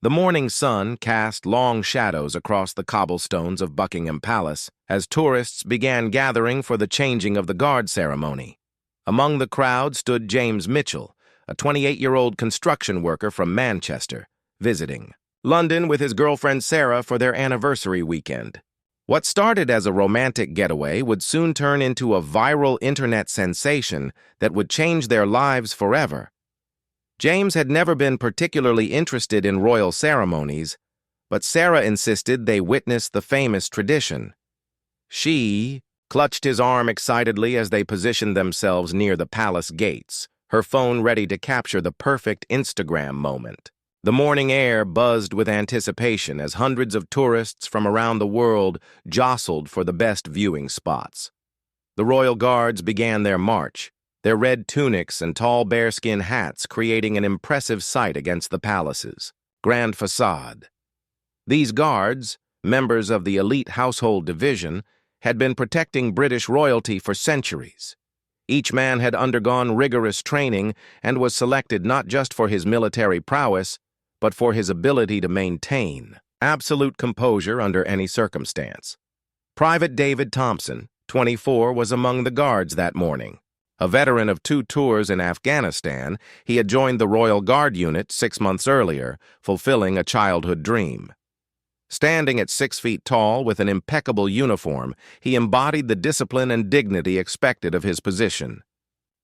The morning sun cast long shadows across the cobblestones of Buckingham Palace as tourists began gathering for the changing of the guard ceremony. Among the crowd stood James Mitchell, a 28-year-old construction worker from Manchester, visiting London with his girlfriend Sarah for their anniversary weekend. What started as a romantic getaway would soon turn into a viral internet sensation that would change their lives forever. James had never been particularly interested in royal ceremonies, but Sarah insisted they witness the famous tradition. She clutched his arm excitedly as they positioned themselves near the palace gates, her phone ready to capture the perfect Instagram moment. The morning air buzzed with anticipation as hundreds of tourists from around the world jostled for the best viewing spots. The royal guards began their march, their red tunics and tall bearskin hats creating an impressive sight against the palace's grand facade. These guards, members of the elite household division, had been protecting British royalty for centuries. Each man had undergone rigorous training and was selected not just for his military prowess, but for his ability to maintain absolute composure under any circumstance. Private David Thompson, 24, was among the guards that morning. A veteran of 2 tours in Afghanistan, he had joined the Royal Guard unit 6 months earlier, fulfilling a childhood dream. Standing at 6 feet tall with an impeccable uniform, he embodied the discipline and dignity expected of his position.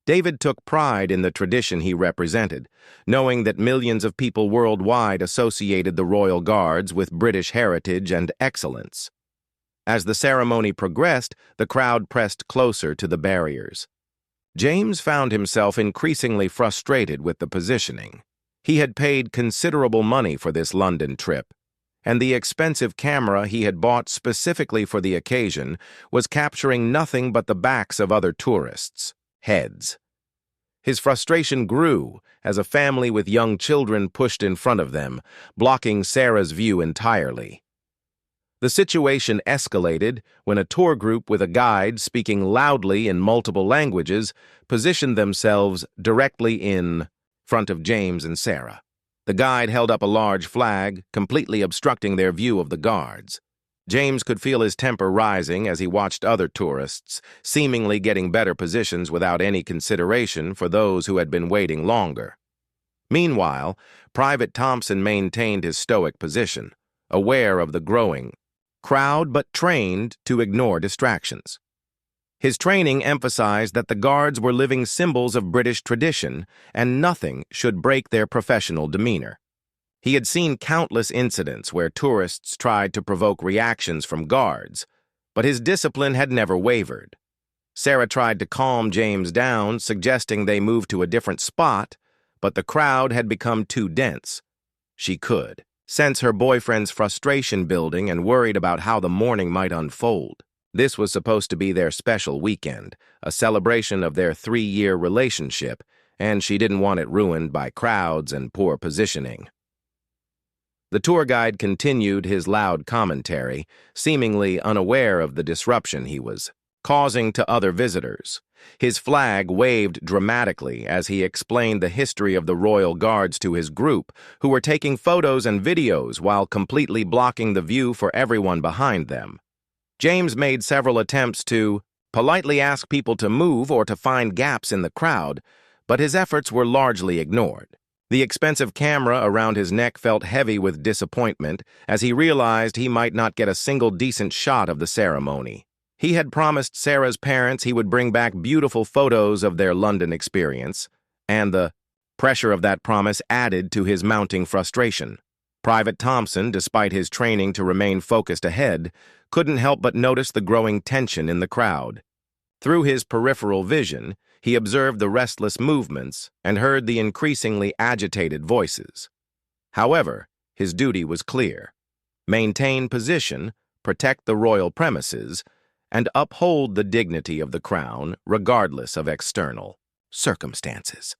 David took pride in the tradition he represented, knowing that millions of people worldwide associated the Royal Guards with British heritage and excellence. As the ceremony progressed, the crowd pressed closer to the barriers. James found himself increasingly frustrated with the positioning. He had paid considerable money for this London trip, and the expensive camera he had bought specifically for the occasion was capturing nothing but the backs of other tourists' heads. His frustration grew as a family with young children pushed in front of them, blocking Sarah's view entirely. The situation escalated when a tour group with a guide speaking loudly in multiple languages positioned themselves directly in front of James and Sarah. The guide held up a large flag, completely obstructing their view of the guards. James could feel his temper rising as he watched other tourists, seemingly getting better positions without any consideration for those who had been waiting longer. Meanwhile, Private Thompson maintained his stoic position, aware of the growing crowd but trained to ignore distractions. His training emphasized that the guards were living symbols of British tradition and nothing should break their professional demeanor. He had seen countless incidents where tourists tried to provoke reactions from guards, but his discipline had never wavered. Sarah tried to calm James down, suggesting they move to a different spot, but the crowd had become too dense. She could sense her boyfriend's frustration building and worried about how the morning might unfold. This was supposed to be their special weekend, a celebration of their 3-year relationship, and she didn't want it ruined by crowds and poor positioning. The tour guide continued his loud commentary, seemingly unaware of the disruption he was causing to other visitors. His flag waved dramatically as he explained the history of the Royal Guards to his group, who were taking photos and videos while completely blocking the view for everyone behind them. James made several attempts to politely ask people to move or to find gaps in the crowd, but his efforts were largely ignored. The expensive camera around his neck felt heavy with disappointment as he realized he might not get a single decent shot of the ceremony. He had promised Sarah's parents he would bring back beautiful photos of their London experience, and the pressure of that promise added to his mounting frustration. Private Thompson, despite his training to remain focused ahead, couldn't help but notice the growing tension in the crowd. Through his peripheral vision, he observed the restless movements and heard the increasingly agitated voices. However, his duty was clear: maintain position, protect the royal premises, and uphold the dignity of the crown regardless of external circumstances.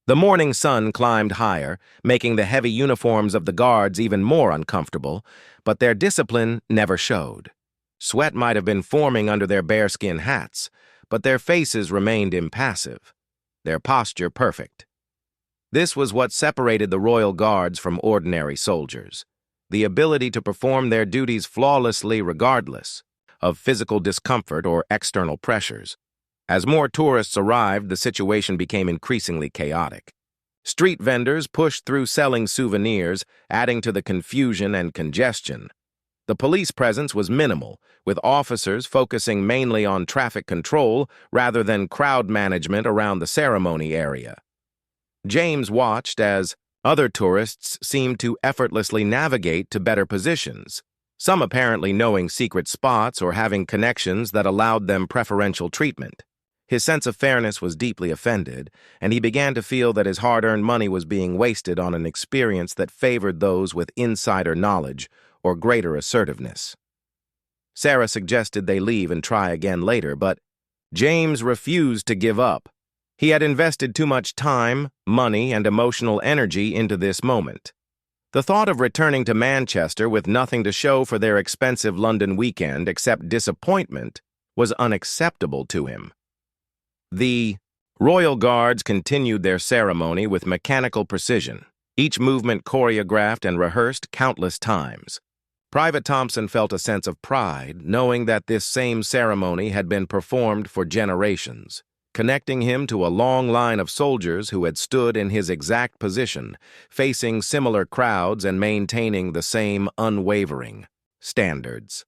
The morning sun climbed higher, making the heavy uniforms of the guards even more uncomfortable, but their discipline never showed. Sweat might have been forming under their bearskin hats, but their faces remained impassive, their posture perfect. This was what separated the royal guards from ordinary soldiers: the ability to perform their duties flawlessly regardless of physical discomfort or external pressures. As more tourists arrived, the situation became increasingly chaotic. Street vendors pushed through selling souvenirs, adding to the confusion and congestion. The police presence was minimal, with officers focusing mainly on traffic control rather than crowd management around the ceremony area. James watched as other tourists seemed to effortlessly navigate to better positions, some apparently knowing secret spots or having connections that allowed them preferential treatment. His sense of fairness was deeply offended, and he began to feel that his hard-earned money was being wasted on an experience that favored those with insider knowledge or greater assertiveness. Sarah suggested they leave and try again later, but James refused to give up. He had invested too much time, money, and emotional energy into this moment. The thought of returning to Manchester with nothing to show for their expensive London weekend except disappointment was unacceptable to him. The royal guards continued their ceremony with mechanical precision, each movement choreographed and rehearsed countless times. Private Thompson felt a sense of pride, knowing that this same ceremony had been performed for generations, connecting him to a long line of soldiers who had stood in his exact position, facing similar crowds and maintaining the same unwavering standards.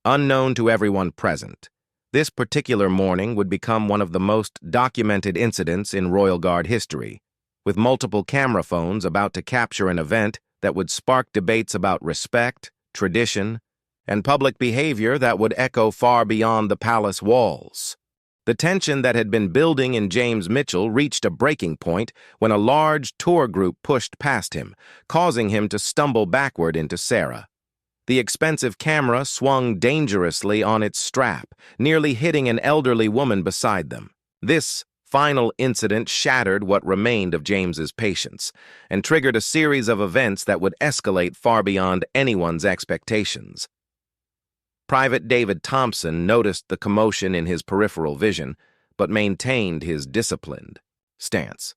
Unknown to everyone present, this particular morning would become one of the most documented incidents in Royal Guard history, with multiple camera phones about to capture an event that would spark debates about respect, tradition, and public behavior that would echo far beyond the palace walls. The tension that had been building in James Mitchell reached a breaking point when a large tour group pushed past him, causing him to stumble backward into Sarah. The expensive camera swung dangerously on its strap, nearly hitting an elderly woman beside them. This final incident shattered what remained of James's patience and triggered a series of events that would escalate far beyond anyone's expectations. Private David Thompson noticed the commotion in his peripheral vision, but maintained his disciplined stance.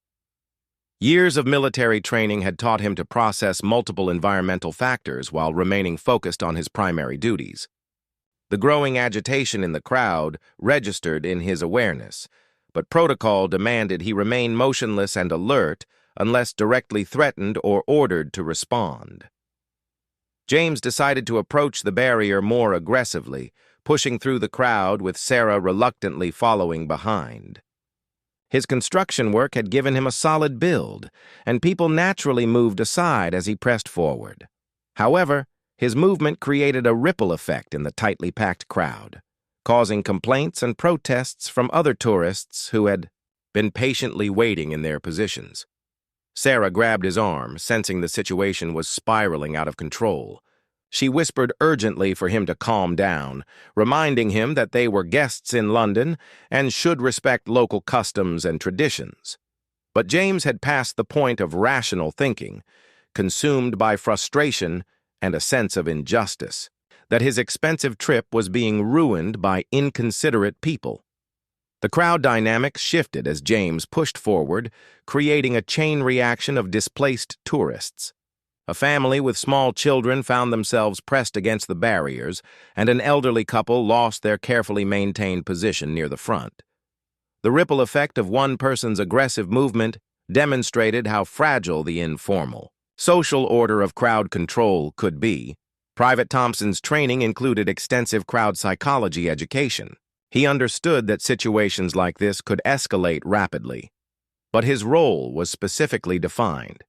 Years of military training had taught him to process multiple environmental factors while remaining focused on his primary duties. The growing agitation in the crowd registered in his awareness, but protocol demanded he remain motionless and alert unless directly threatened or ordered to respond. James decided to approach the barrier more aggressively, pushing through the crowd with Sarah reluctantly following behind. His construction work had given him a solid build, and people naturally moved aside as he pressed forward. However, his movement created a ripple effect in the tightly packed crowd, causing complaints and protests from other tourists who had been patiently waiting in their positions. Sarah grabbed his arm, sensing the situation was spiraling out of control. She whispered urgently for him to calm down, reminding him that they were guests in London and should respect local customs and traditions. But James had passed the point of rational thinking, consumed by frustration and a sense of injustice, that his expensive trip was being ruined by inconsiderate people. The crowd dynamic shifted as James pushed forward, creating a chain reaction of displaced tourists. A family with small children found themselves pressed against the barriers, and an elderly couple lost their carefully maintained position near the front. The ripple effect of one person's aggressive movement demonstrated how fragile the informal, social order of crowd control could be. Private Thompson's training included extensive crowd psychology education. He understood that situations like this could escalate rapidly, but his role was specifically defined.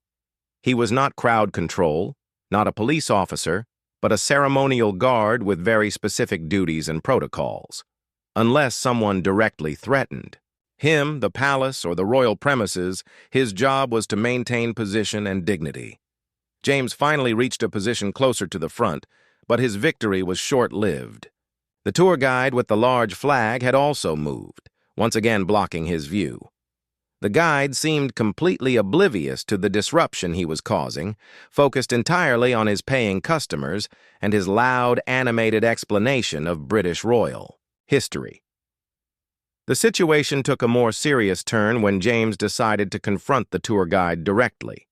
He was not crowd control, not a police officer, but a ceremonial guard with very specific duties and protocols. Unless someone directly threatened him, the palace, or the royal premises, his job was to maintain position and dignity. James finally reached a position closer to the front, but his victory was short-lived. The tour guide with the large flag had also moved, once again blocking his view. The guide seemed completely oblivious to the disruption he was causing, focused entirely on his paying customers and his loud, animated explanation of British royal history. The situation took a more serious turn when James decided to confront the tour guide directly.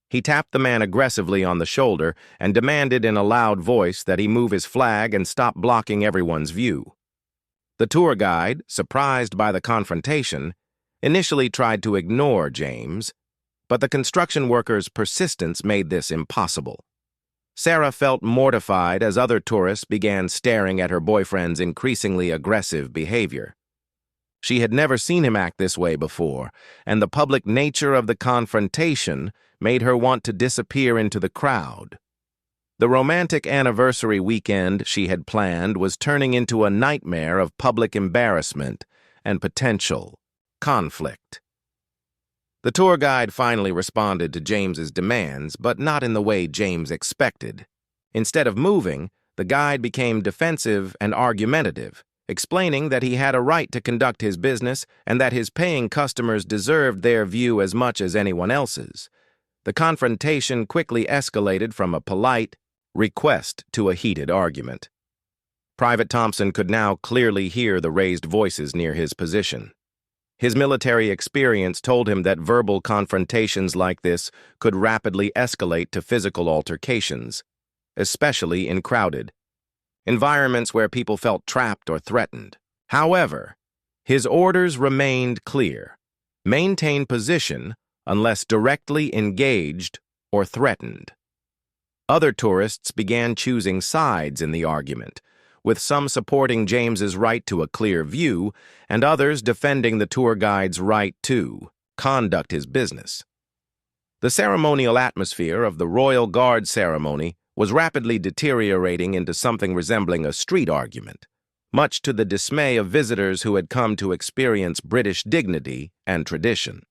He tapped the man aggressively on the shoulder and demanded in a loud voice that he move his flag and stop blocking everyone's view. The tour guide, surprised by the confrontation, initially tried to ignore James, but the construction workers' persistence made this impossible. Sarah felt mortified as other tourists began staring at her boyfriend's increasingly aggressive behavior. She had never seen him act this way before, and the public nature of the confrontation made her want to disappear into the crowd. The romantic anniversary weekend she had planned was turning into a nightmare of public embarrassment and potential conflict. The tour guide finally responded to James's demands, but not in the way James expected. Instead of moving, the guide became defensive and argumentative, explaining that he had a right to conduct his business and that his paying customers deserved their view as much as anyone else's. The confrontation quickly escalated from a polite request to a heated argument. Private Thompson could now clearly hear the raised voices near his position. His military experience told him that verbal confrontations like this could rapidly escalate to physical altercations, especially in crowded environments where people felt trapped or threatened. However, his orders remained clear: maintain position unless directly engaged or threatened. Other tourists began choosing sides in the argument, with some supporting James's right to a clear view and others defending the tour guide's right to conduct his business. The ceremonial atmosphere of the Royal Guard ceremony was rapidly deteriorating into something resembling a street argument, much to the dismay of visitors who had come to experience British dignity and tradition.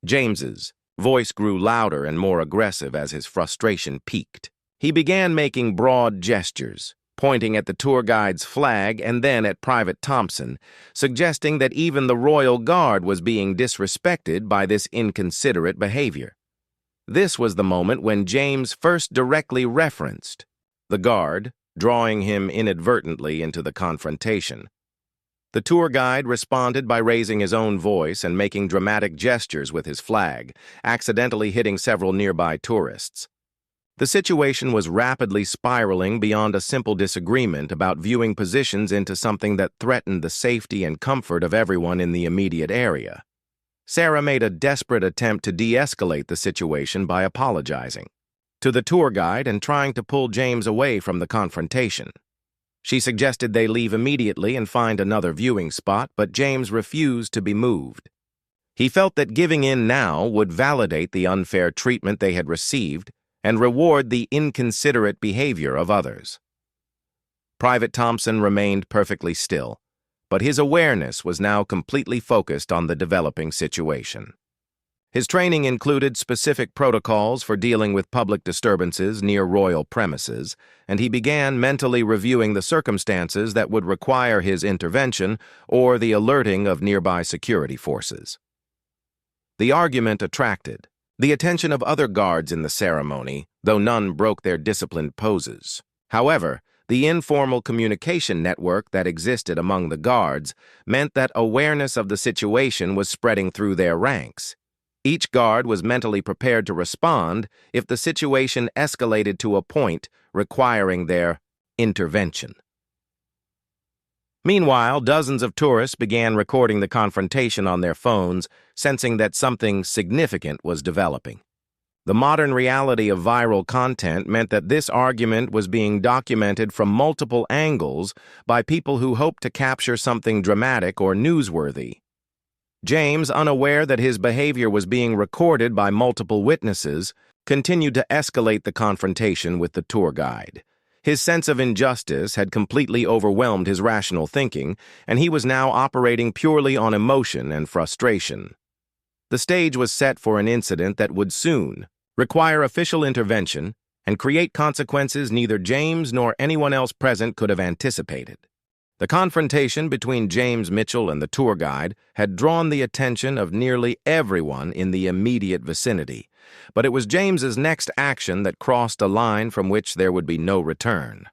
James's voice grew louder and more aggressive as his frustration peaked. He began making broad gestures, pointing at the tour guide's flag and then at Private Thompson, suggesting that even the Royal Guard was being disrespected by this inconsiderate behavior. This was the moment when James first directly referenced the guard, drawing him inadvertently into the confrontation. The tour guide responded by raising his own voice and making dramatic gestures with his flag, accidentally hitting several nearby tourists. The situation was rapidly spiraling beyond a simple disagreement about viewing positions into something that threatened the safety and comfort of everyone in the immediate area. Sarah made a desperate attempt to de-escalate the situation by apologizing to the tour guide and trying to pull James away from the confrontation. She suggested they leave immediately and find another viewing spot, but James refused to be moved. He felt that giving in now would validate the unfair treatment they had received and reward the inconsiderate behavior of others. Private Thompson remained perfectly still, but his awareness was now completely focused on the developing situation. His training included specific protocols for dealing with public disturbances near royal premises, and he began mentally reviewing the circumstances that would require his intervention or the alerting of nearby security forces. The argument attracted the attention of other guards in the ceremony, though none broke their disciplined poses. However, the informal communication network that existed among the guards meant that awareness of the situation was spreading through their ranks. Each guard was mentally prepared to respond if the situation escalated to a point requiring their intervention. Meanwhile, dozens of tourists began recording the confrontation on their phones, sensing that something significant was developing. The modern reality of viral content meant that this argument was being documented from multiple angles by people who hoped to capture something dramatic or newsworthy. James, unaware that his behavior was being recorded by multiple witnesses, continued to escalate the confrontation with the tour guide. His sense of injustice had completely overwhelmed his rational thinking, and he was now operating purely on emotion and frustration. The stage was set for an incident that would soon require official intervention and create consequences neither James nor anyone else present could have anticipated. The confrontation between James Mitchell and the tour guide had drawn the attention of nearly everyone in the immediate vicinity, but it was James's next action that crossed a line from which there would be no return.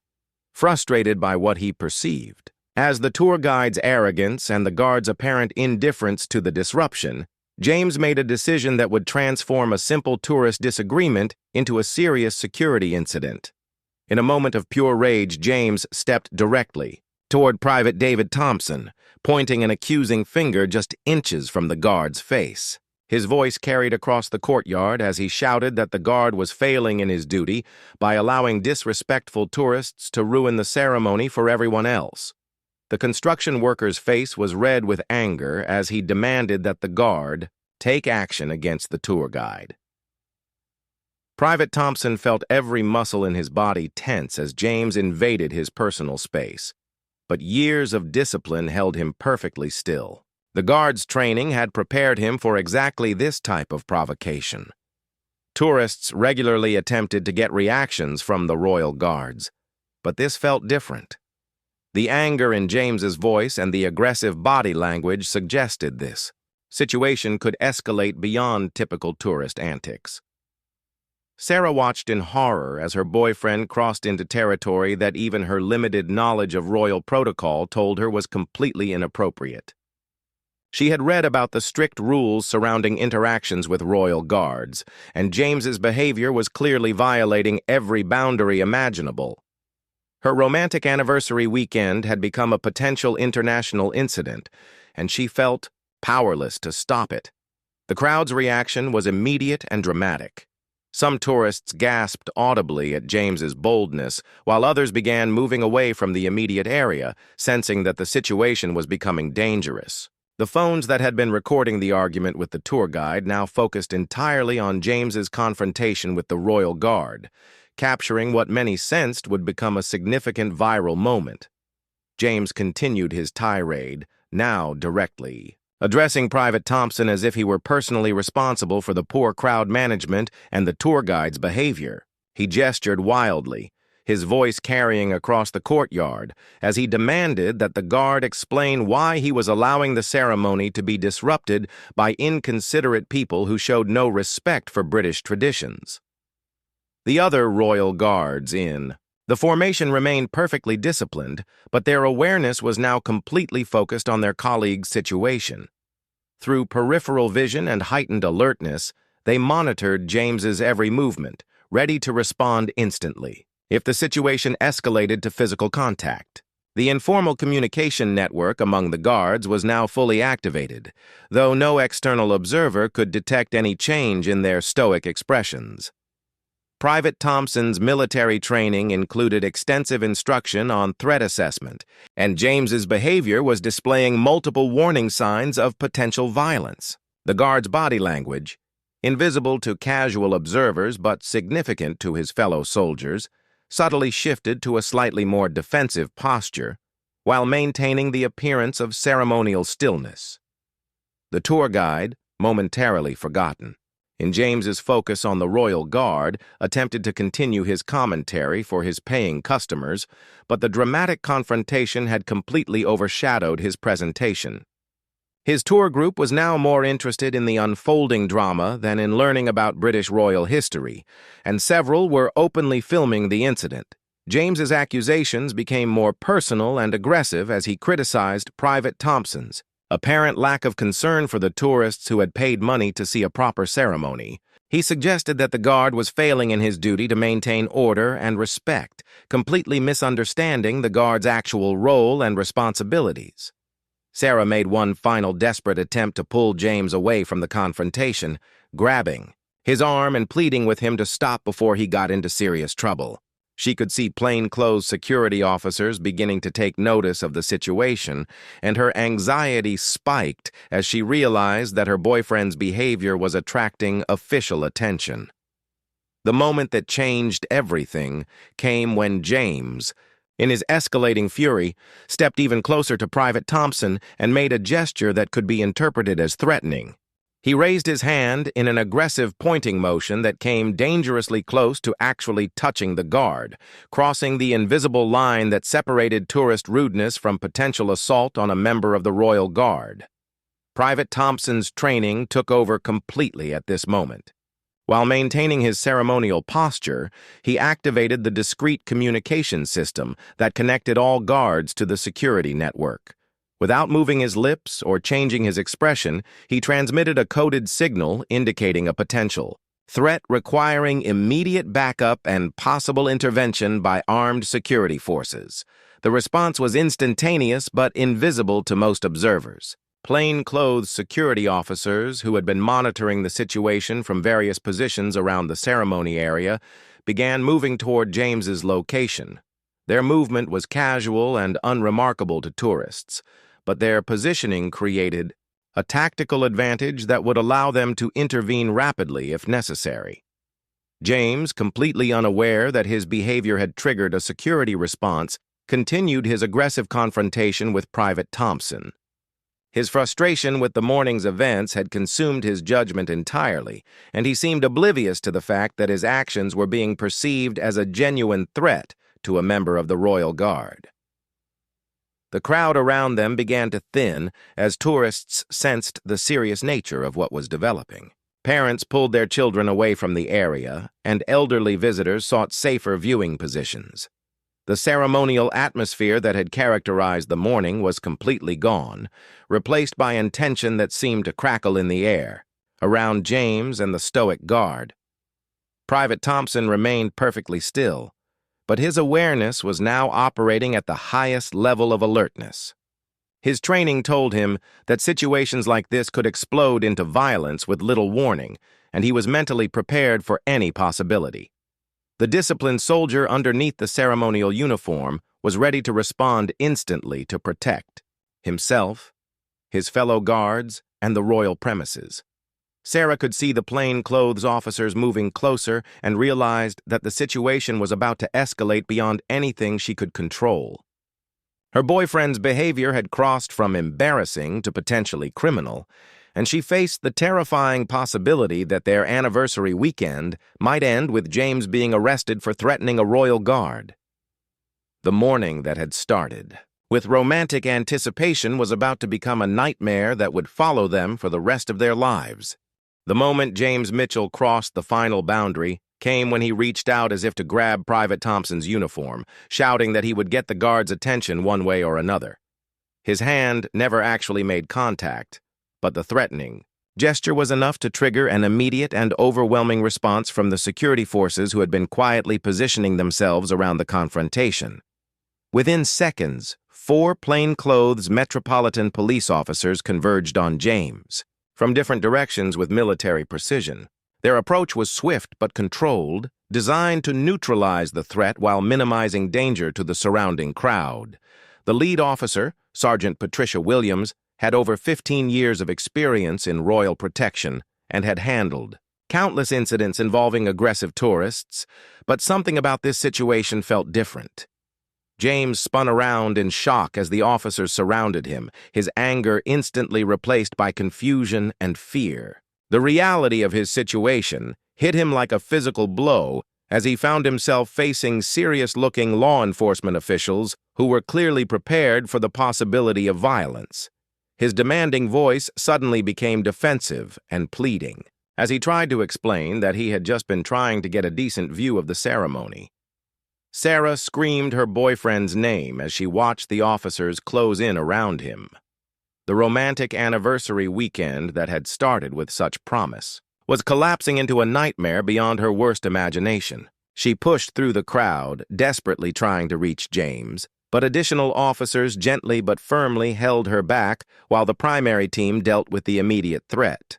Frustrated by what he perceived, As the tour guide's arrogance and the guard's apparent indifference to the disruption, James made a decision that would transform a simple tourist disagreement into a serious security incident. In a moment of pure rage, James stepped directly toward Private David Thompson, pointing an accusing finger just inches from the guard's face. His voice carried across the courtyard as he shouted that the guard was failing in his duty by allowing disrespectful tourists to ruin the ceremony for everyone else. The construction worker's face was red with anger as he demanded that the guard take action against the tour guide. Private Thompson felt every muscle in his body tense as James invaded his personal space, but years of discipline held him perfectly still. The guard's training had prepared him for exactly this type of provocation. Tourists regularly attempted to get reactions from the royal guards, but this felt different. The anger in James's voice and the aggressive body language suggested this situation could escalate beyond typical tourist antics. Sarah watched in horror as her boyfriend crossed into territory that even her limited knowledge of royal protocol told her was completely inappropriate. She had read about the strict rules surrounding interactions with royal guards, and James's behavior was clearly violating every boundary imaginable. Her romantic anniversary weekend had become a potential international incident, and she felt powerless to stop it. The crowd's reaction was immediate and dramatic. Some tourists gasped audibly at James's boldness, while others began moving away from the immediate area, sensing that the situation was becoming dangerous. The phones that had been recording the argument with the tour guide now focused entirely on James's confrontation with the royal guard, capturing what many sensed would become a significant viral moment. James continued his tirade, now directly, addressing Private Thompson as if he were personally responsible for the poor crowd management and the tour guide's behavior. He gestured wildly, his voice carrying across the courtyard, as he demanded that the guard explain why he was allowing the ceremony to be disrupted by inconsiderate people who showed no respect for British traditions. The other royal guards the formation remained perfectly disciplined, but their awareness was now completely focused on their colleagues' situation. Through peripheral vision and heightened alertness, they monitored James's every movement, ready to respond instantly if the situation escalated to physical contact. The informal communication network among the guards was now fully activated, though no external observer could detect any change in their stoic expressions. Private Thompson's military training included extensive instruction on threat assessment, and James's behavior was displaying multiple warning signs of potential violence. The guard's body language, invisible to casual observers but significant to his fellow soldiers, subtly shifted to a slightly more defensive posture, while maintaining the appearance of ceremonial stillness. The tour guide, momentarily forgotten, in James's focus on the royal guard, attempted to continue his commentary for his paying customers, but the dramatic confrontation had completely overshadowed his presentation. His tour group was now more interested in the unfolding drama than in learning about British royal history, and several were openly filming the incident. James's accusations became more personal and aggressive as he criticized Private Thompson's apparent lack of concern for the tourists who had paid money to see a proper ceremony. He suggested that the guard was failing in his duty to maintain order and respect, completely misunderstanding the guard's actual role and responsibilities. Sarah made one final desperate attempt to pull James away from the confrontation, grabbing his arm and pleading with him to stop before he got into serious trouble. She could see plainclothes security officers beginning to take notice of the situation, and her anxiety spiked as she realized that her boyfriend's behavior was attracting official attention. The moment that changed everything came when James, in his escalating fury, stepped even closer to Private Thompson and made a gesture that could be interpreted as threatening. He raised his hand in an aggressive pointing motion that came dangerously close to actually touching the guard, crossing the invisible line that separated tourist rudeness from potential assault on a member of the Royal Guard. Private Thompson's training took over completely at this moment. While maintaining his ceremonial posture, he activated the discreet communication system that connected all guards to the security network. Without moving his lips or changing his expression, he transmitted a coded signal indicating a potential threat requiring immediate backup and possible intervention by armed security forces. The response was instantaneous but invisible to most observers. Plainclothes security officers who had been monitoring the situation from various positions around the ceremony area began moving toward James's location. Their movement was casual and unremarkable to tourists, but their positioning created a tactical advantage that would allow them to intervene rapidly if necessary. James, completely unaware that his behavior had triggered a security response, continued his aggressive confrontation with Private Thompson. His frustration with the morning's events had consumed his judgment entirely, and he seemed oblivious to the fact that his actions were being perceived as a genuine threat to a member of the Royal Guard. The crowd around them began to thin as tourists sensed the serious nature of what was developing. Parents pulled their children away from the area, and elderly visitors sought safer viewing positions. The ceremonial atmosphere that had characterized the morning was completely gone, replaced by a tension that seemed to crackle in the air, around James and the stoic guard. Private Thompson remained perfectly still, but his awareness was now operating at the highest level of alertness. His training told him that situations like this could explode into violence with little warning, and he was mentally prepared for any possibility. The disciplined soldier underneath the ceremonial uniform was ready to respond instantly to protect himself, his fellow guards, and the royal premises. Sarah could see the plainclothes officers moving closer and realized that the situation was about to escalate beyond anything she could control. Her boyfriend's behavior had crossed from embarrassing to potentially criminal, and she faced the terrifying possibility that their anniversary weekend might end with James being arrested for threatening a royal guard. The morning that had started with romantic anticipation was about to become a nightmare that would follow them for the rest of their lives. The moment James Mitchell crossed the final boundary came when he reached out as if to grab Private Thompson's uniform, shouting that he would get the guard's attention one way or another. His hand never actually made contact, but the threatening gesture was enough to trigger an immediate and overwhelming response from the security forces who had been quietly positioning themselves around the confrontation. Within seconds, 4 plainclothes Metropolitan Police officers converged on James, from different directions with military precision. Their approach was swift but controlled, designed to neutralize the threat while minimizing danger to the surrounding crowd. The lead officer, Sergeant Patricia Williams, had over 15 years of experience in royal protection and had handled countless incidents involving aggressive tourists, but something about this situation felt different. James spun around in shock as the officers surrounded him, his anger instantly replaced by confusion and fear. The reality of his situation hit him like a physical blow as he found himself facing serious-looking law enforcement officials who were clearly prepared for the possibility of violence. His demanding voice suddenly became defensive and pleading, as he tried to explain that he had just been trying to get a decent view of the ceremony. Sarah screamed her boyfriend's name as she watched the officers close in around him. The romantic anniversary weekend that had started with such promise was collapsing into a nightmare beyond her worst imagination. She pushed through the crowd, desperately trying to reach James, but additional officers gently but firmly held her back while the primary team dealt with the immediate threat.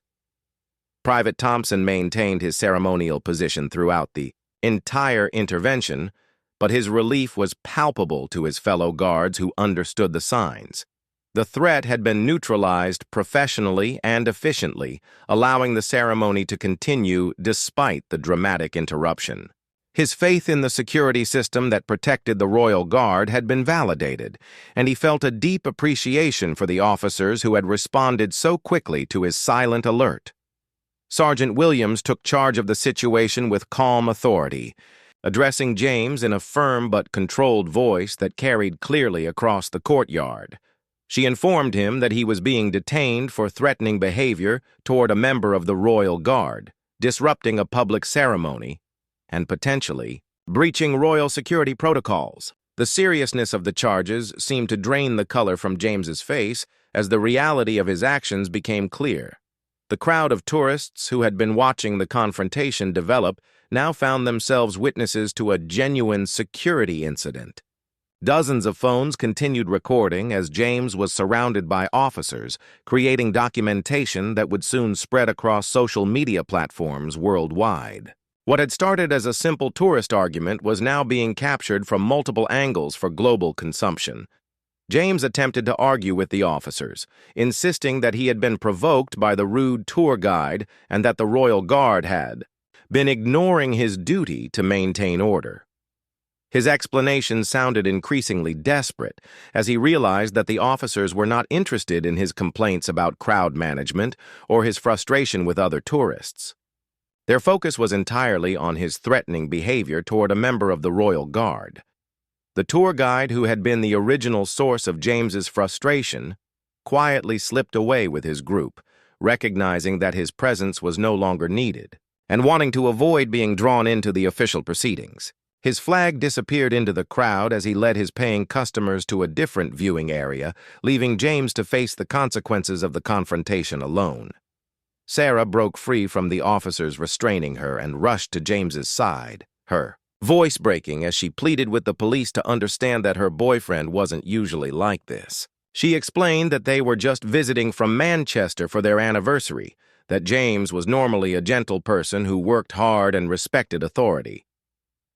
Private Thompson maintained his ceremonial position throughout the entire intervention, but his relief was palpable to his fellow guards who understood the signs. The threat had been neutralized professionally and efficiently, allowing the ceremony to continue despite the dramatic interruption. His faith in the security system that protected the Royal Guard had been validated, and he felt a deep appreciation for the officers who had responded so quickly to his silent alert. Sergeant Williams took charge of the situation with calm authority, addressing James in a firm but controlled voice that carried clearly across the courtyard. She informed him that he was being detained for threatening behavior toward a member of the Royal Guard. disrupting a public ceremony, and potentially breaching royal security protocols. The seriousness of the charges seemed to drain the color from James's face as the reality of his actions became clear. The crowd of tourists who had been watching the confrontation develop now found themselves witnesses to a genuine security incident. Dozens of phones continued recording as James was surrounded by officers, creating documentation that would soon spread across social media platforms worldwide. What had started as a simple tourist argument was now being captured from multiple angles for global consumption. James attempted to argue with the officers, insisting that he had been provoked by the rude tour guide and that the royal guard had been ignoring his duty to maintain order. His explanation sounded increasingly desperate as he realized that the officers were not interested in his complaints about crowd management or his frustration with other tourists. Their focus was entirely on his threatening behavior toward a member of the royal guard. The tour guide, who had been the original source of James's frustration, quietly slipped away with his group, recognizing that his presence was no longer needed, and wanting to avoid being drawn into the official proceedings. His flag disappeared into the crowd as he led his paying customers to a different viewing area, leaving James to face the consequences of the confrontation alone. Sarah broke free from the officers restraining her and rushed to James's side, her voice breaking as she pleaded with the police to understand that her boyfriend wasn't usually like this. She explained that they were just visiting from Manchester for their anniversary, that James was normally a gentle person who worked hard and respected authority.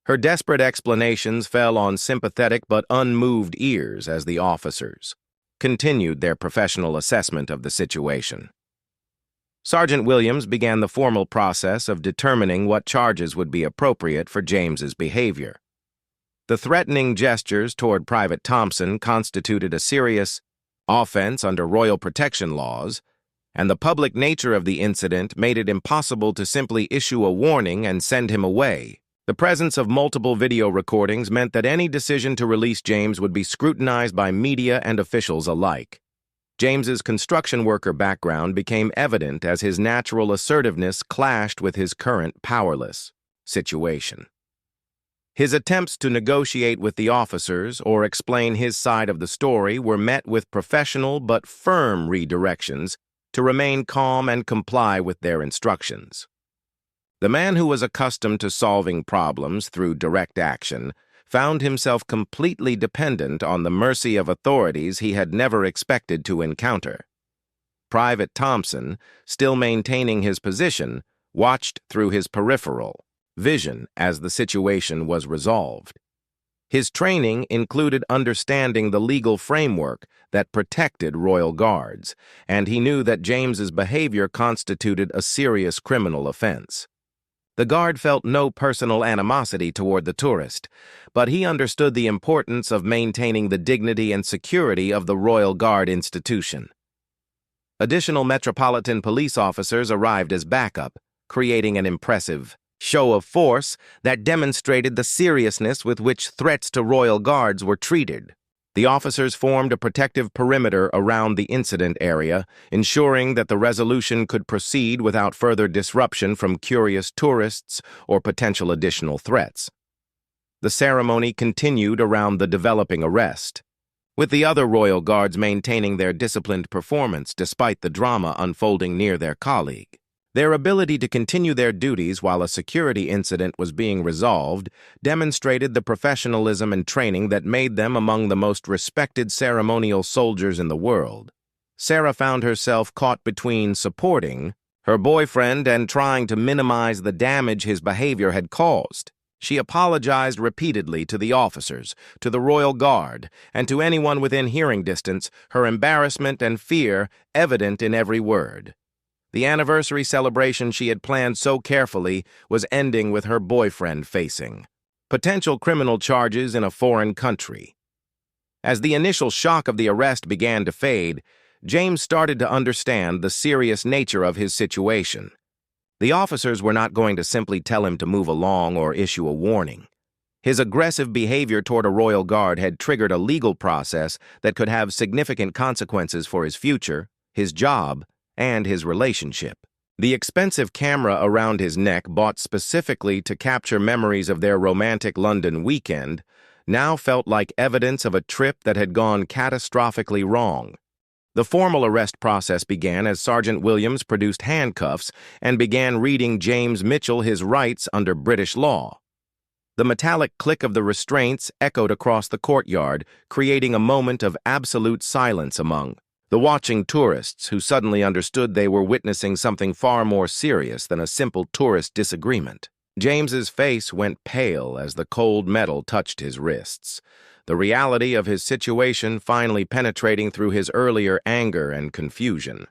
Her desperate explanations fell on sympathetic but unmoved ears as the officers continued their professional assessment of the situation. Sergeant Williams began the formal process of determining what charges would be appropriate for James's behavior. The threatening gestures toward Private Thompson constituted a serious offense under royal protection laws, and the public nature of the incident made it impossible to simply issue a warning and send him away. The presence of multiple video recordings meant that any decision to release James would be scrutinized by media and officials alike. James's construction worker background became evident as his natural assertiveness clashed with his current powerless situation. His attempts to negotiate with the officers or explain his side of the story were met with professional but firm redirections to remain calm and comply with their instructions. The man who was accustomed to solving problems through direct action found himself completely dependent on the mercy of authorities he had never expected to encounter. Private Thompson, still maintaining his position, watched through his peripheral vision as the situation was resolved. His training included understanding the legal framework that protected royal guards, and he knew that James's behavior constituted a serious criminal offense. The guard felt no personal animosity toward the tourist, but he understood the importance of maintaining the dignity and security of the Royal Guard institution. Additional Metropolitan Police officers arrived as backup, creating an impressive show of force that demonstrated the seriousness with which threats to royal guards were treated. The officers formed a protective perimeter around the incident area, ensuring that the resolution could proceed without further disruption from curious tourists or potential additional threats. The ceremony continued around the developing arrest, with the other royal guards maintaining their disciplined performance despite the drama unfolding near their colleague. Their ability to continue their duties while a security incident was being resolved demonstrated the professionalism and training that made them among the most respected ceremonial soldiers in the world. Sarah found herself caught between supporting her boyfriend and trying to minimize the damage his behavior had caused. She apologized repeatedly to the officers, to the royal guard, and to anyone within hearing distance, her embarrassment and fear evident in every word. The anniversary celebration she had planned so carefully was ending with her boyfriend facing potential criminal charges in a foreign country. As the initial shock of the arrest began to fade, James started to understand the serious nature of his situation. The officers were not going to simply tell him to move along or issue a warning. His aggressive behavior toward a royal guard had triggered a legal process that could have significant consequences for his future, his job, and his relationship. The expensive camera around his neck, bought specifically to capture memories of their romantic London weekend, now felt like evidence of a trip that had gone catastrophically wrong. The formal arrest process began as Sergeant Williams produced handcuffs and began reading James Mitchell his rights under British law. The metallic click of the restraints echoed across the courtyard, creating a moment of absolute silence among the watching tourists, who suddenly understood they were witnessing something far more serious than a simple tourist disagreement. James's face went pale as the cold metal touched his wrists, the reality of his situation finally penetrating through his earlier anger and confusion.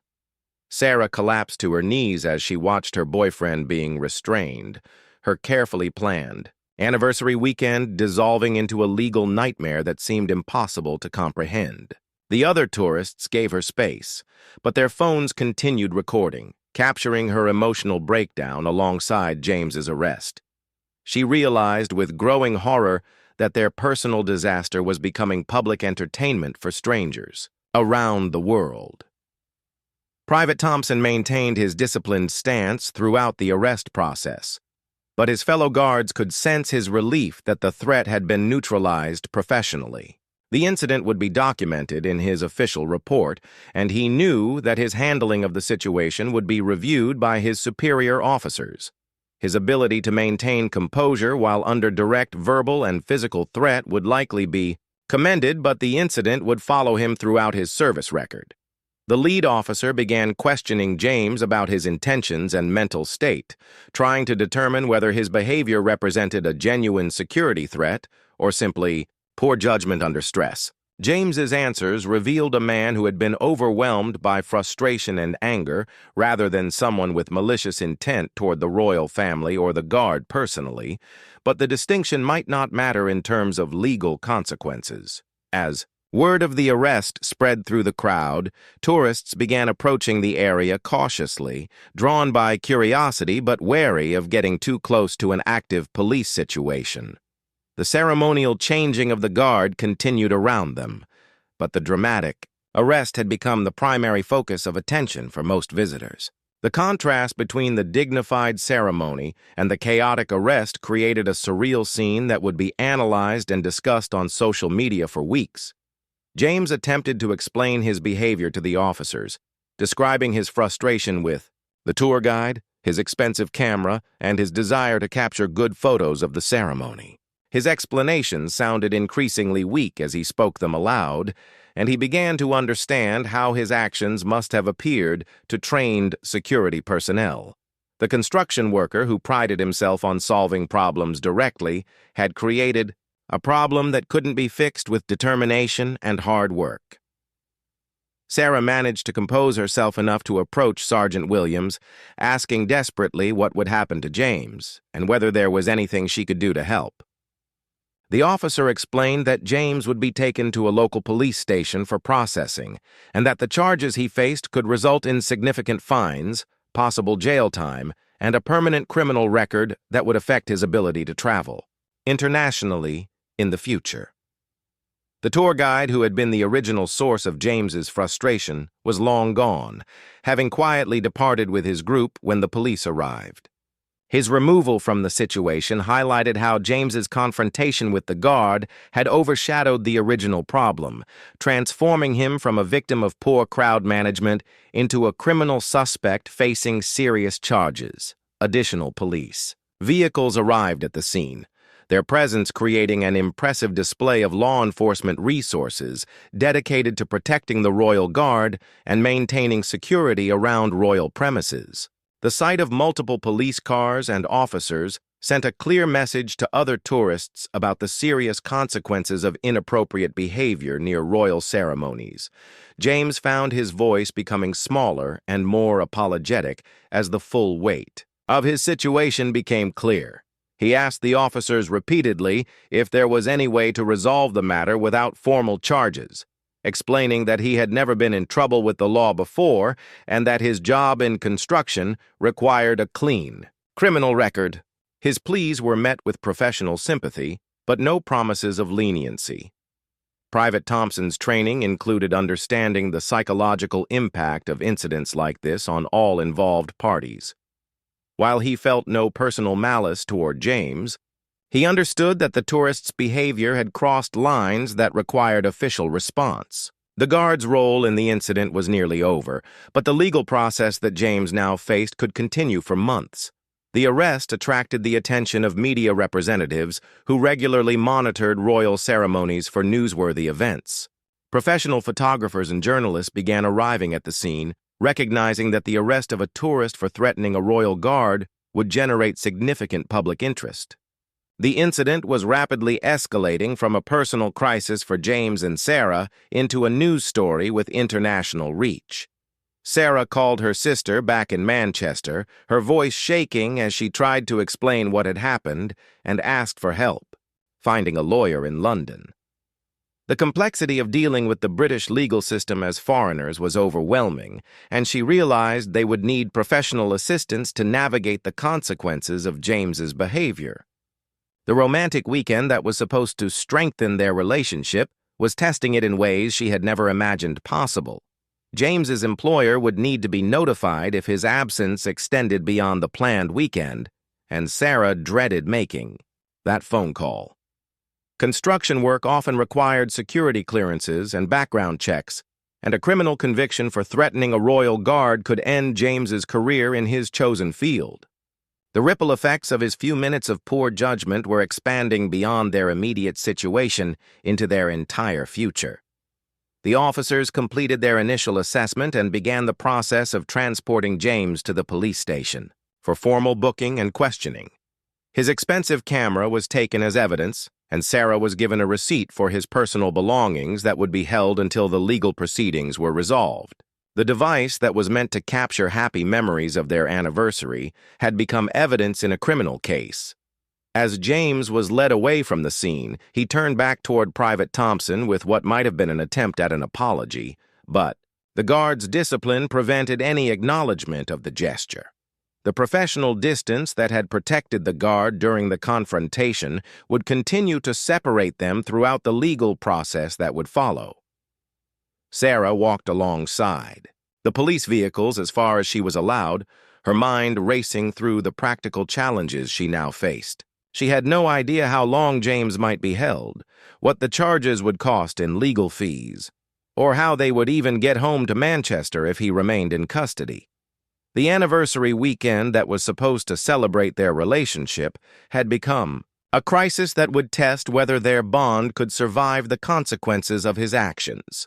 Sarah collapsed to her knees as she watched her boyfriend being restrained, her carefully planned anniversary weekend dissolving into a legal nightmare that seemed impossible to comprehend. The other tourists gave her space, but their phones continued recording, capturing her emotional breakdown alongside James's arrest. She realized with growing horror that their personal disaster was becoming public entertainment for strangers around the world. Private Thompson maintained his disciplined stance throughout the arrest process, but his fellow guards could sense his relief that the threat had been neutralized professionally. The incident would be documented in his official report, and he knew that his handling of the situation would be reviewed by his superior officers. His ability to maintain composure while under direct verbal and physical threat would likely be commended, but the incident would follow him throughout his service record. The lead officer began questioning James about his intentions and mental state, trying to determine whether his behavior represented a genuine security threat or simply poor judgment under stress. James's answers revealed a man who had been overwhelmed by frustration and anger rather than someone with malicious intent toward the royal family or the guard personally, but the distinction might not matter in terms of legal consequences. As word of the arrest spread through the crowd, tourists began approaching the area cautiously, drawn by curiosity but wary of getting too close to an active police situation. The ceremonial changing of the guard continued around them, but the dramatic arrest had become the primary focus of attention for most visitors. The contrast between the dignified ceremony and the chaotic arrest created a surreal scene that would be analyzed and discussed on social media for weeks. James attempted to explain his behavior to the officers, describing his frustration with the tour guide, his expensive camera, and his desire to capture good photos of the ceremony. His explanations sounded increasingly weak as he spoke them aloud, and he began to understand how his actions must have appeared to trained security personnel. The construction worker, who prided himself on solving problems directly, had created a problem that couldn't be fixed with determination and hard work. Sarah managed to compose herself enough to approach Sergeant Williams, asking desperately what would happen to James and whether there was anything she could do to help. The officer explained that James would be taken to a local police station for processing, and that the charges he faced could result in significant fines, possible jail time, and a permanent criminal record that would affect his ability to travel internationally in the future. The tour guide, who had been the original source of James's frustration, was long gone, having quietly departed with his group when the police arrived. His removal from the situation highlighted how James's confrontation with the guard had overshadowed the original problem, transforming him from a victim of poor crowd management into a criminal suspect facing serious charges. Additional police vehicles arrived at the scene, their presence creating an impressive display of law enforcement resources dedicated to protecting the royal guard and maintaining security around royal premises. The sight of multiple police cars and officers sent a clear message to other tourists about the serious consequences of inappropriate behavior near royal ceremonies. James found his voice becoming smaller and more apologetic as the full weight of his situation became clear. He asked the officers repeatedly if there was any way to resolve the matter without formal charges, explaining that he had never been in trouble with the law before and that his job in construction required a clean criminal record. His pleas were met with professional sympathy, but no promises of leniency. Private Thompson's training included understanding the psychological impact of incidents like this on all involved parties. While he felt no personal malice toward James, he understood that the tourist's behavior had crossed lines that required official response. The guard's role in the incident was nearly over, but the legal process that James now faced could continue for months. The arrest attracted the attention of media representatives who regularly monitored royal ceremonies for newsworthy events. Professional photographers and journalists began arriving at the scene, recognizing that the arrest of a tourist for threatening a royal guard would generate significant public interest. The incident was rapidly escalating from a personal crisis for James and Sarah into a news story with international reach. Sarah called her sister back in Manchester, her voice shaking as she tried to explain what had happened and asked for help, finding a lawyer in London. The complexity of dealing with the British legal system as foreigners was overwhelming, and she realized they would need professional assistance to navigate the consequences of James's behavior. The romantic weekend that was supposed to strengthen their relationship was testing it in ways she had never imagined possible. James's employer would need to be notified if his absence extended beyond the planned weekend, and Sarah dreaded making that phone call. Construction work often required security clearances and background checks, and a criminal conviction for threatening a royal guard could end James's career in his chosen field. The ripple effects of his few minutes of poor judgment were expanding beyond their immediate situation into their entire future. The officers completed their initial assessment and began the process of transporting James to the police station for formal booking and questioning. His expensive camera was taken as evidence, and Sarah was given a receipt for his personal belongings that would be held until the legal proceedings were resolved. The device that was meant to capture happy memories of their anniversary had become evidence in a criminal case. As James was led away from the scene, he turned back toward Private Thompson with what might have been an attempt at an apology, but the guard's discipline prevented any acknowledgement of the gesture. The professional distance that had protected the guard during the confrontation would continue to separate them throughout the legal process that would follow. Sarah walked alongside the police vehicles as far as she was allowed, her mind racing through the practical challenges she now faced. She had no idea how long James might be held, what the charges would cost in legal fees, or how they would even get home to Manchester if he remained in custody. The anniversary weekend that was supposed to celebrate their relationship had become a crisis that would test whether their bond could survive the consequences of his actions.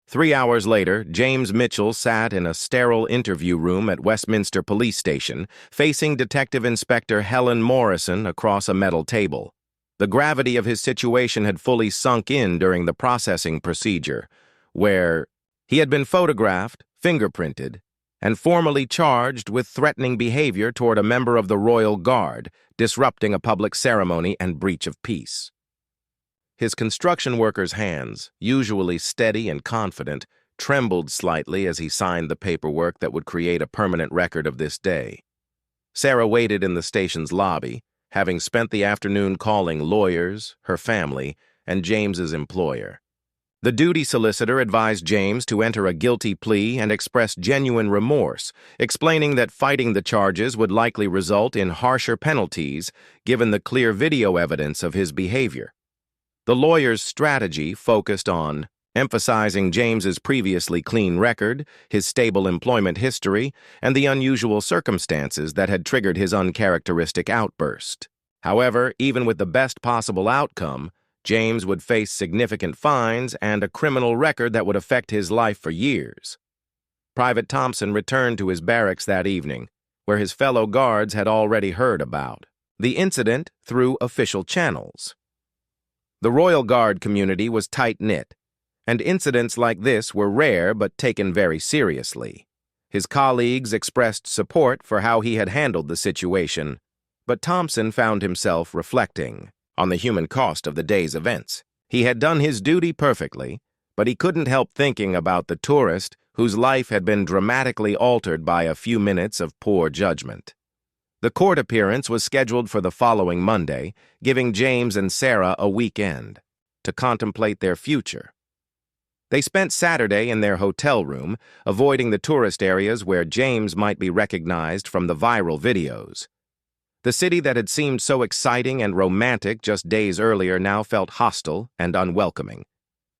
3 hours later, James Mitchell sat in a sterile interview room at Westminster Police Station, facing Detective Inspector Helen Morrison across a metal table. The gravity of his situation had fully sunk in during the processing procedure, where he had been photographed, fingerprinted, and formally charged with threatening behavior toward a member of the Royal Guard, disrupting a public ceremony and breach of peace. His construction worker's hands, usually steady and confident, trembled slightly as he signed the paperwork that would create a permanent record of this day. Sarah waited in the station's lobby, having spent the afternoon calling lawyers, her family, and James's employer. The duty solicitor advised James to enter a guilty plea and expressed genuine remorse, explaining that fighting the charges would likely result in harsher penalties given the clear video evidence of his behavior. The lawyer's strategy focused on emphasizing James's previously clean record, his stable employment history, and the unusual circumstances that had triggered his uncharacteristic outburst. However, even with the best possible outcome, James would face significant fines and a criminal record that would affect his life for years. Private Thompson returned to his barracks that evening, where his fellow guards had already heard about the incident through official channels. The Royal Guard community was tight-knit, and incidents like this were rare but taken very seriously. His colleagues expressed support for how he had handled the situation, but Thompson found himself reflecting on the human cost of the day's events. He had done his duty perfectly, but he couldn't help thinking about the tourist whose life had been dramatically altered by a few minutes of poor judgment. The court appearance was scheduled for the following Monday, giving James and Sarah a weekend to contemplate their future. They spent Saturday in their hotel room, avoiding the tourist areas where James might be recognized from the viral videos. The city that had seemed so exciting and romantic just days earlier now felt hostile and unwelcoming.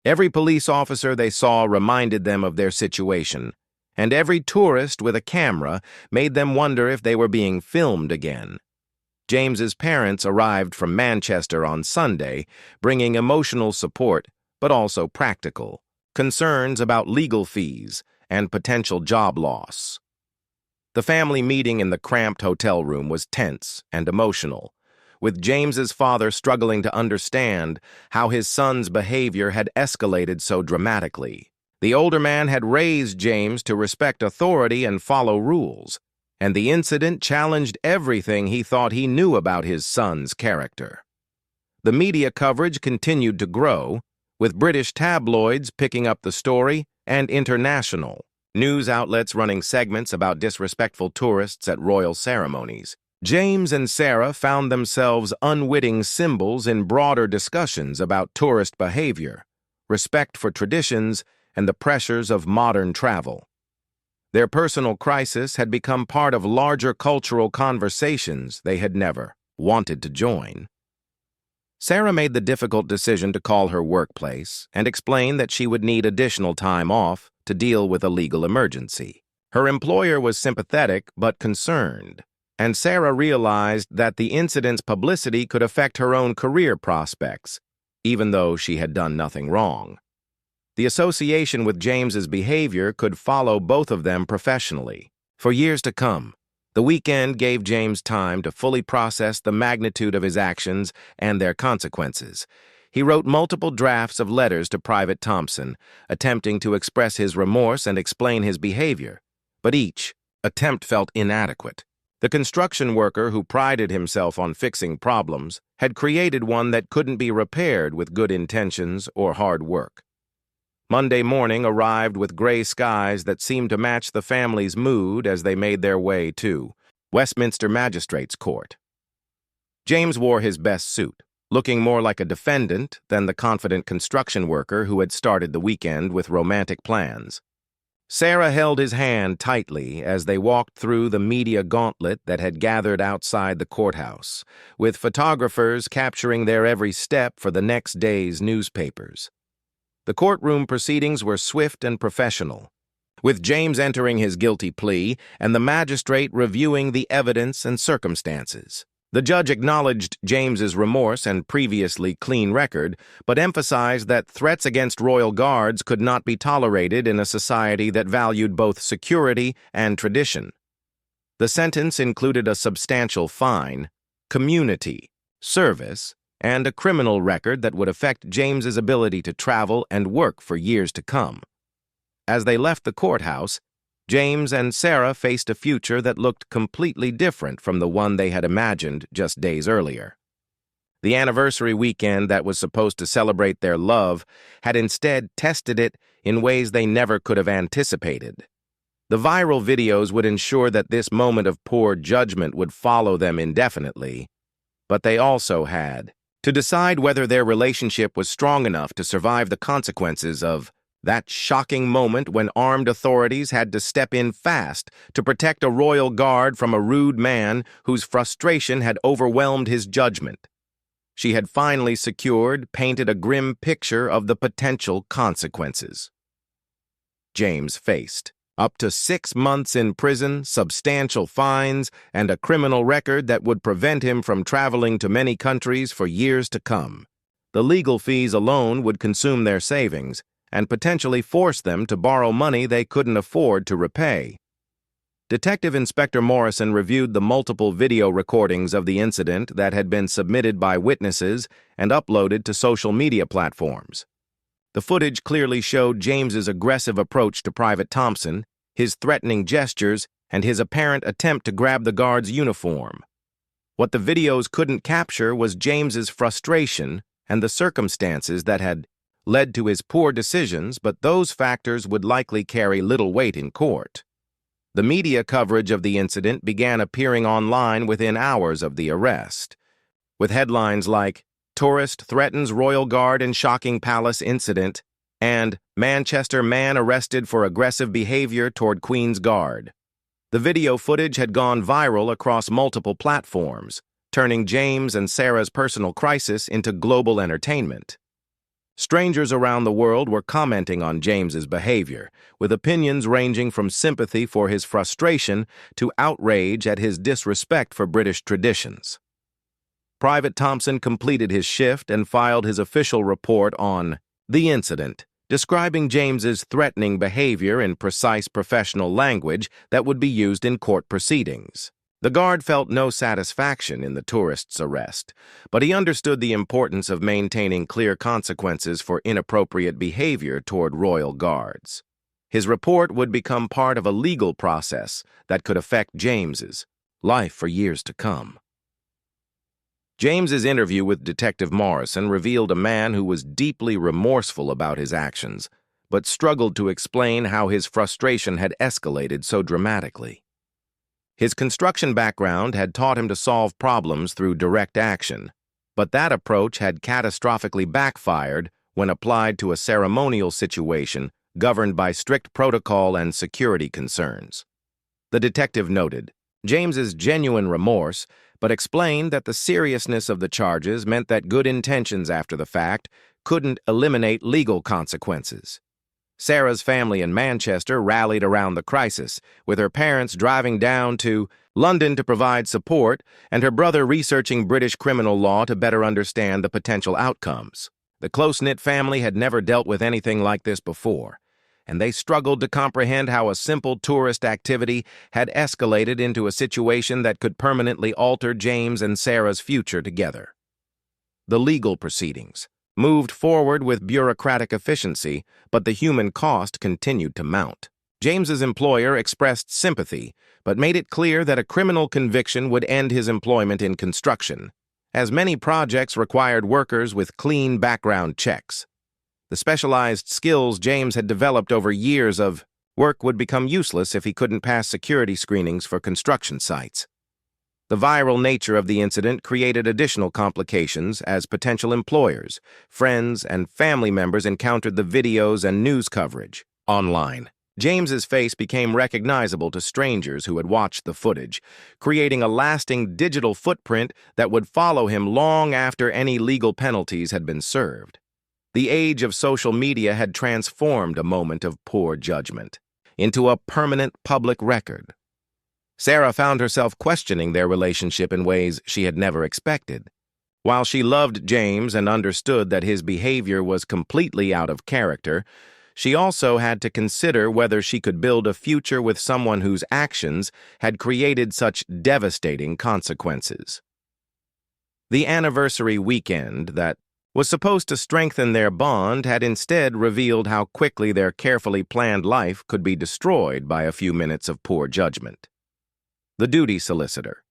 Every police officer they saw reminded them of their situation, and every tourist with a camera made them wonder if they were being filmed again. James's parents arrived from Manchester on Sunday, bringing emotional support, but also practical concerns about legal fees and potential job loss. The family meeting in the cramped hotel room was tense and emotional, with James's father struggling to understand how his son's behavior had escalated so dramatically. The older man had raised James to respect authority and follow rules, and the incident challenged everything he thought he knew about his son's character. The media coverage continued to grow, with British tabloids picking up the story and international news outlets running segments about disrespectful tourists at royal ceremonies. James and Sarah found themselves unwitting symbols in broader discussions about tourist behavior, respect for traditions, and the pressures of modern travel. Their personal crisis had become part of larger cultural conversations they had never wanted to join. Sarah made the difficult decision to call her workplace and explain that she would need additional time off to deal with a legal emergency. Her employer was sympathetic but concerned, and Sarah realized that the incident's publicity could affect her own career prospects, even though she had done nothing wrong. The association with James's behavior could follow both of them professionally for years to come. The weekend gave James time to fully process the magnitude of his actions and their consequences. He wrote multiple drafts of letters to Private Thompson, attempting to express his remorse and explain his behavior, but each attempt felt inadequate. The construction worker who prided himself on fixing problems had created one that couldn't be repaired with good intentions or hard work. Monday morning arrived with gray skies that seemed to match the family's mood as they made their way to Westminster Magistrates' Court. James wore his best suit, looking more like a defendant than the confident construction worker who had started the weekend with romantic plans. Sarah held his hand tightly as they walked through the media gauntlet that had gathered outside the courthouse, with photographers capturing their every step for the next day's newspapers. The courtroom proceedings were swift and professional, with James entering his guilty plea and the magistrate reviewing the evidence and circumstances. The judge acknowledged James's remorse and previously clean record, but emphasized that threats against royal guards could not be tolerated in a society that valued both security and tradition. The sentence included a substantial fine, community service, and a criminal record that would affect James's ability to travel and work for years to come. As they left the courthouse, James and Sarah faced a future that looked completely different from the one they had imagined just days earlier. The anniversary weekend that was supposed to celebrate their love had instead tested it in ways they never could have anticipated. The viral videos would ensure that this moment of poor judgment would follow them indefinitely, but they also had to decide whether their relationship was strong enough to survive the consequences of that shocking moment when armed authorities had to step in fast to protect a royal guard from a rude man whose frustration had overwhelmed his judgment. She had finally painted a grim picture of the potential consequences. James faced up to 6 months in prison, substantial fines, and a criminal record that would prevent him from traveling to many countries for years to come. The legal fees alone would consume their savings and potentially force them to borrow money they couldn't afford to repay. Detective Inspector Morrison reviewed the multiple video recordings of the incident that had been submitted by witnesses and uploaded to social media platforms. The footage clearly showed James's aggressive approach to Private Thompson, his threatening gestures, and his apparent attempt to grab the guard's uniform. What the videos couldn't capture was James's frustration and the circumstances that had led to his poor decisions, but those factors would likely carry little weight in court. The media coverage of the incident began appearing online within hours of the arrest, with headlines like, "Tourist Threatens Royal Guard in Shocking Palace Incident," and Manchester man arrested for aggressive behavior toward Queen's Guard. The video footage had gone viral across multiple platforms, turning James and Sarah's personal crisis into global entertainment. Strangers around the world were commenting on James's behavior, with opinions ranging from sympathy for his frustration to outrage at his disrespect for British traditions. Private Thompson completed his shift and filed his official report on the incident, describing James's threatening behavior in precise professional language that would be used in court proceedings. The guard felt no satisfaction in the tourist's arrest, but he understood the importance of maintaining clear consequences for inappropriate behavior toward royal guards. His report would become part of a legal process that could affect James's life for years to come. James's interview with Detective Morrison revealed a man who was deeply remorseful about his actions, but struggled to explain how his frustration had escalated so dramatically. His construction background had taught him to solve problems through direct action, but that approach had catastrophically backfired when applied to a ceremonial situation governed by strict protocol and security concerns. The detective noted James's genuine remorse, but explained that the seriousness of the charges meant that good intentions after the fact couldn't eliminate legal consequences. Sarah's family in Manchester rallied around the crisis, with her parents driving down to London to provide support and her brother researching British criminal law to better understand the potential outcomes. The close-knit family had never dealt with anything like this before, and they struggled to comprehend how a simple tourist activity had escalated into a situation that could permanently alter James and Sarah's future together. The legal proceedings moved forward with bureaucratic efficiency, but the human cost continued to mount. James's employer expressed sympathy, but made it clear that a criminal conviction would end his employment in construction, as many projects required workers with clean background checks. The specialized skills James had developed over years of work would become useless if he couldn't pass security screenings for construction sites. The viral nature of the incident created additional complications as potential employers, friends, and family members encountered the videos and news coverage online. James's face became recognizable to strangers who had watched the footage, creating a lasting digital footprint that would follow him long after any legal penalties had been served. The age of social media had transformed a moment of poor judgment into a permanent public record. Sarah found herself questioning their relationship in ways she had never expected. While she loved James and understood that his behavior was completely out of character, she also had to consider whether she could build a future with someone whose actions had created such devastating consequences. The anniversary weekend that was supposed to strengthen their bond had instead revealed how quickly their carefully planned life could be destroyed by a few minutes of poor judgment. The duty solicitor.